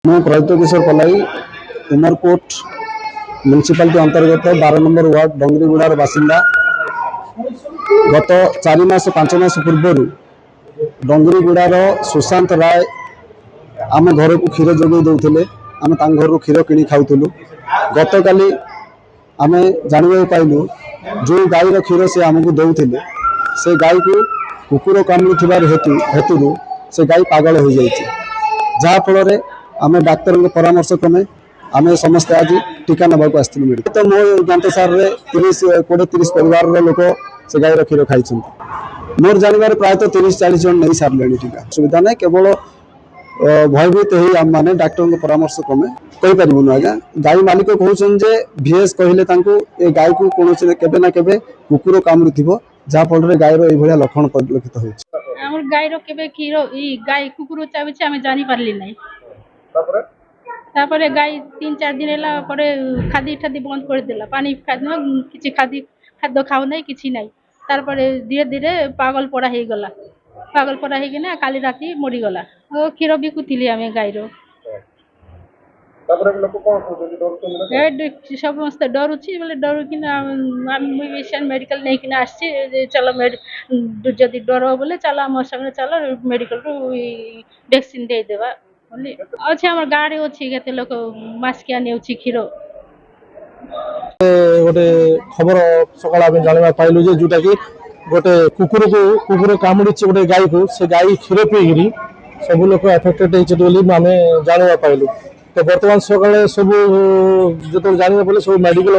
ମୁଁ ପ୍ରଦୀପ୍ତ କିଶୋର ପଲାଇ ଉମରକୋଟ म्युनिसिपालिटी अंतर्गत 12 number ward डंगरीगुड़ार बासिंदा। गत 4 मास 5 मास पूर्व डंगरीगुड़ार सुशांत राय आम घर को क्षीर जोगे दौले आम घर क्षीर कि खाऊलु। गत काली आम जानवा पाइलु जो गाईर क्षीर से आमको दौले से गाई को कुकुर कामुड़ हेतु से गाई पागल हो जाए जहाँफल आम डाक्तर परामर्श क्रमे आम समस्त आज टीका नवाक आसलु मेडिकल। तो मो ज्ञातसार 20-30 परिवार लोक से गाईर क्षीर खाई मोर जानवर प्रायतः 30-40 जन नहीं सारे टीका सुविधा ना केवल भयभीत हो आम मैंने डाक्तर परामर्श क्रमे कहीपरूँ आज्ञा। गाई मालिक कहते VS कहले ये गाई को कौन केबे ना केबे कुकुर कामुड़ थी जहाँफल गाईर ये लक्षण परिलक्षित हो गाईर केबे क्षीर गाई कुकुर चाबी आम जानी पारली नहीं। तापर गाई 3-4 दिन है खादी ठादी बंद कर देला पानी किसी खाद्य खाऊ ना कि ना तार धीरे धीरे पागल पड़ा हो गला पागल पड़ा होना काली राति मरीगला क्षीर बिकुली आम गाईर समस्त डरुची बोले डरुक मेडिकल नहीं आसी चलो जदि डर बोले चलो आम संगे चलो मेडिकल वैक्सीन दे देवा अच्छे आम गाड़ी अच्छी केते लोक मास्किया ने क्षीर गोटे खबर सकाल आम जाना पाइलु जोटा कि गोटे कुकुर कामुड़ी गोटे गाई को से गाई क्षीर पीकि सब लोग एफेक्टेड होती आम जाना पाइलु। तो बर्तमान सकाल सब जो जाना पड़े सब मेडिकल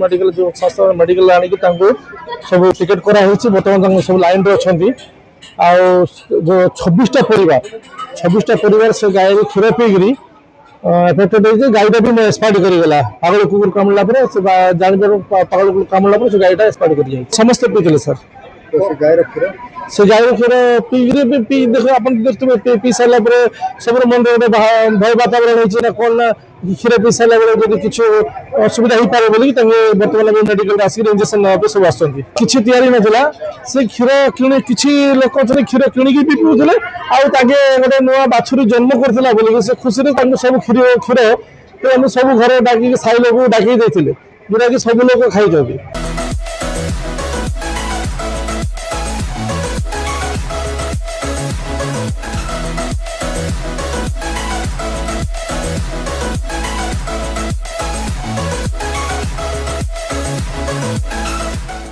मेडिकल जो स्वास्थ्य मेडिकल आनिक सब टिकेट कराई बर्तमान सब लाइन रे अच्छा जो 26टा परिवार से गाई क्षीर पीकि एफेक्टेड होती गाईटा भी एक्सपायर्ड करगला पागल कुकुर कामुड़ा जानवर पागल कुकुर कामुड़ा से गाईटा एक्सपायर्ड कर समस्त पीते सर से गाई क्षीर पीकि देख आप पी सारा सब मन में भय वातावरण होना कौन ना क्षीर पी सारा बेले किसी असुविधा हो पारे बोली बर्तमान मेडिकल आसिक इंजेक्शन नाप सब आसुँच कि नाला से क्षीर किसी लोक क्षीर किणिकी भी पीऊे गोटे नुआ बाछुरी जन्म करता बोलिक से खुशी सब क्षीर सब घर डाक साई लोग डाक जोटा कि सब लोग खाई।